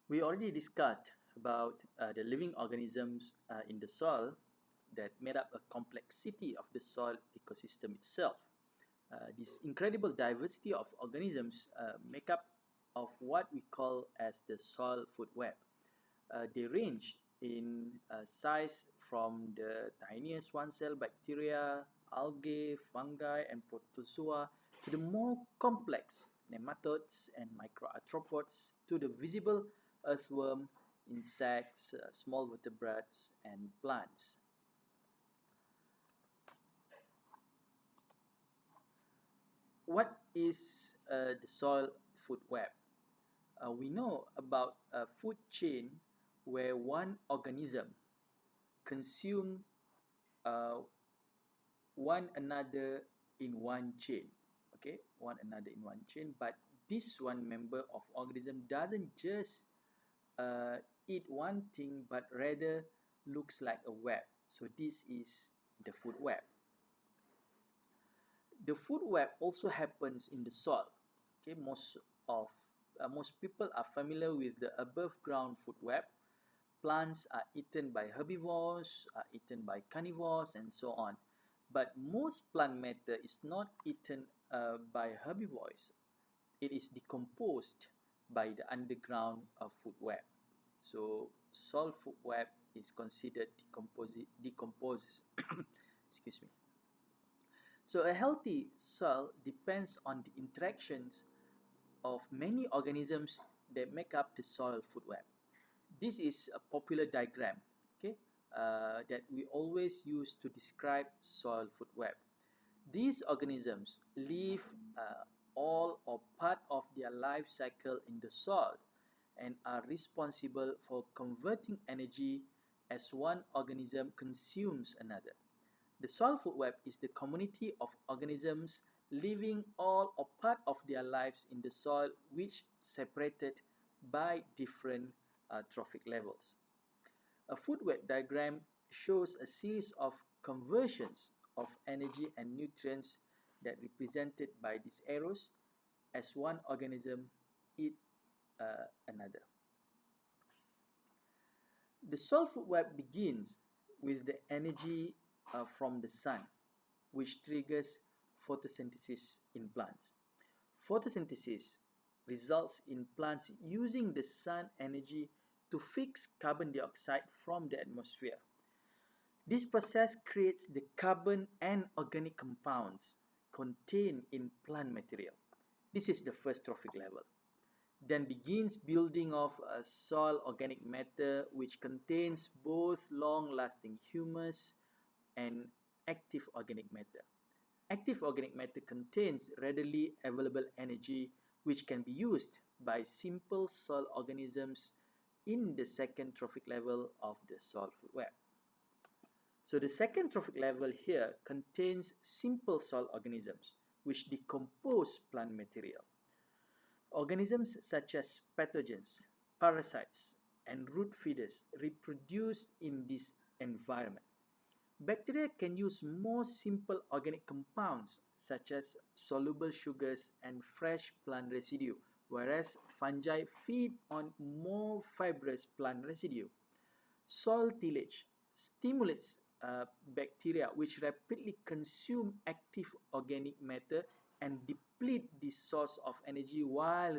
We already discussed about the living organisms in the soil that made up a complexity of the soil ecosystem itself. This incredible diversity of organisms make up of what we call as the soil food web. They range in size from the tiniest one-cell bacteria, algae, fungi, and protozoa to the more complex nematodes and microarthropods to the visible earthworm, insects, small vertebrates, and plants. What is the soil food web? We know about a food chain where one organism consume uh, one another in one chain. Okay, one another in one chain, but this one member of organism doesn't just eat one thing but rather looks like a web. So this is the food web. The food web also happens in the soil. Okay, most people are familiar with the above ground food web. Plants are eaten by herbivores, are eaten by carnivores, and so on. But most plant matter is not eaten by herbivores. It is decomposed by the underground food web. So soil food web is considered decomposed. Excuse me. So a healthy soil depends on the interactions of many organisms that make up the soil food web. This is a popular diagram, okay, that we always use to describe soil food web. These organisms live all or part of their life cycle in the soil and are responsible for converting energy as one organism consumes another. The soil food web is the community of organisms living all or part of their lives in the soil which separated by different trophic levels. A food web diagram shows a series of conversions of energy and nutrients that represented by these arrows as one organism eat another. The soil food web begins with the energy from the sun, which triggers photosynthesis in plants. Photosynthesis results in plants using the sun energy to fix carbon dioxide from the atmosphere. This process creates the carbon and organic compounds contained in plant material. This is the first trophic level. Then begins building of a soil organic matter which contains both long-lasting humus and active organic matter. Active organic matter contains readily available energy which can be used by simple soil organisms in the second trophic level of the soil food web. So the second trophic level here contains simple soil organisms which decompose plant material. Organisms such as pathogens, parasites, and root feeders reproduce in this environment. Bacteria can use more simple organic compounds such as soluble sugars and fresh plant residue, whereas fungi feed on more fibrous plant residue. Soil tillage stimulates bacteria which rapidly consume active organic matter and deplete this source of energy while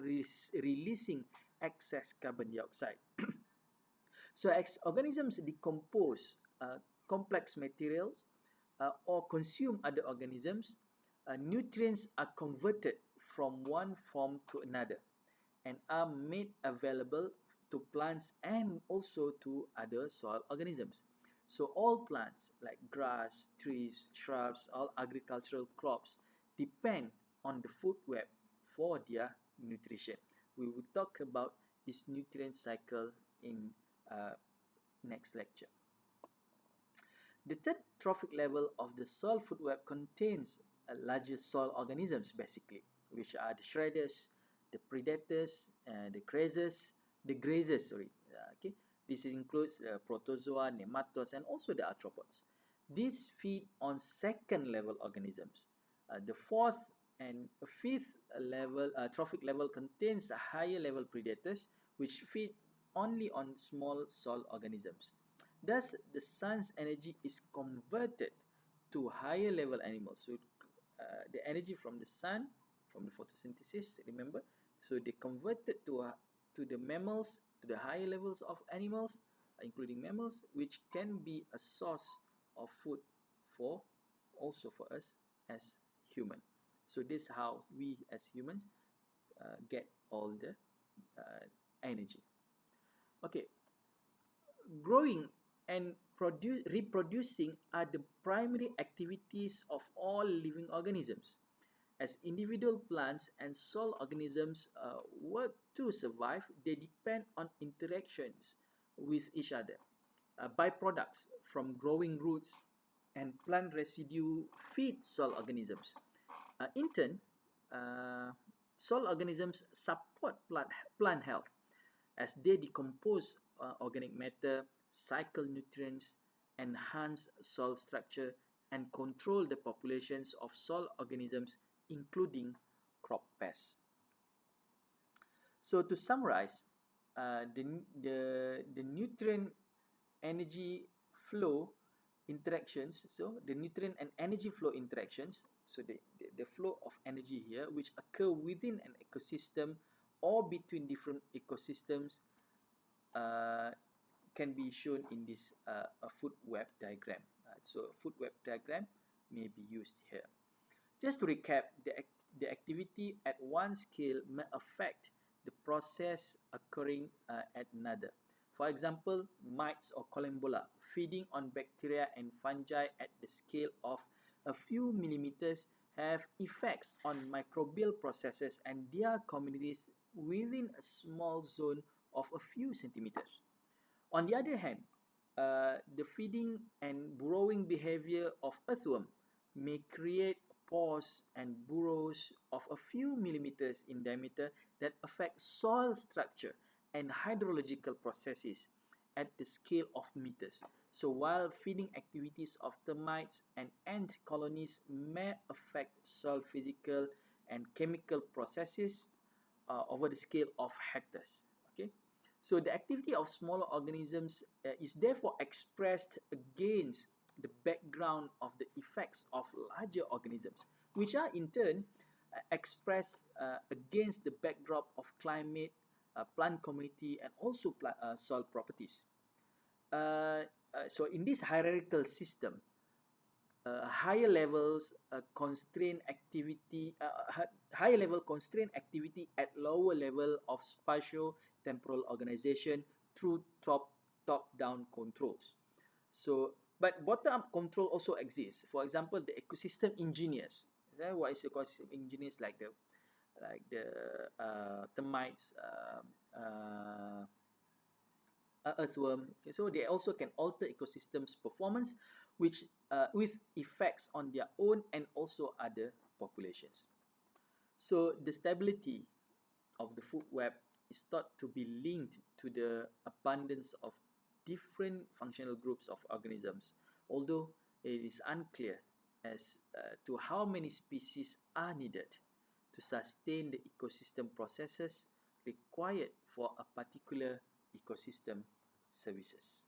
releasing excess carbon dioxide. So as organisms decompose complex materials or consume other organisms, nutrients are converted from one form to another and are made available to plants and also to other soil organisms. So all plants like grass, trees, shrubs, all agricultural crops depend on the food web for their nutrition. We will talk about this nutrient cycle in uh, next lecture. The third trophic level of the soil food web contains larger soil organisms basically, which are the shredders, the predators, the grazers, sorry. Okay, this includes protozoa, nematodes, and also the arthropods. These feed on second level organisms. The fourth and fifth level trophic level contains higher level predators which feed only on small soil organisms. Thus, the sun's energy is converted to higher level animals. So, the energy from the sun, from the photosynthesis, remember, so they converted to the mammals, to the higher levels of animals, including mammals, which can be a source of food for also for us as human. So this is how we as humans get all the energy. Okay, growing and reproducing are the primary activities of all living organisms. As individual plants and soil organisms work to survive, they depend on interactions with each other. Byproducts from growing roots and plant residue feed soil organisms. In turn, uh, soil organisms support plant health as they decompose organic matter, cycle nutrients, enhance soil structure, and control the populations of soil organisms, including crop pests. So to summarize, the nutrient energy flow interactions, so the nutrient and energy flow interactions, so the flow of energy here, which occur within an ecosystem or between different ecosystems, uh, can be shown in this a food web diagram. So a food web diagram may be used here. Just to recap, the activity at one scale may affect the process occurring at another. For example, mites or collembola feeding on bacteria and fungi at the scale of a few millimeters have effects on microbial processes and their communities within a small zone of a few centimeters. On the other hand, the feeding and burrowing behavior of earthworm may create pores and burrows of a few millimeters in diameter that affect soil structure and hydrological processes at the scale of meters. So while feeding activities of termites and ant colonies may affect soil physical and chemical processes over the scale of hectares. Okay, so the activity of smaller organisms is therefore expressed against the background of the effects of larger organisms, which are in turn expressed against the backdrop of climate, plant community, and also soil properties. So in this hierarchical system, higher levels constrain activity higher level constrain activity at lower level of spatial temporal organization through top down controls. So but bottom up control also exists. For example, the ecosystem engineers. What is ecosystem engineers? Like the termites, earthworm. Okay, so they also can alter ecosystems performance, which with effects on their own and also other populations. So the stability of the food web is thought to be linked to the abundance of different functional groups of organisms, although it is unclear as to how many species are needed to sustain the ecosystem processes required for a particular ecosystem services.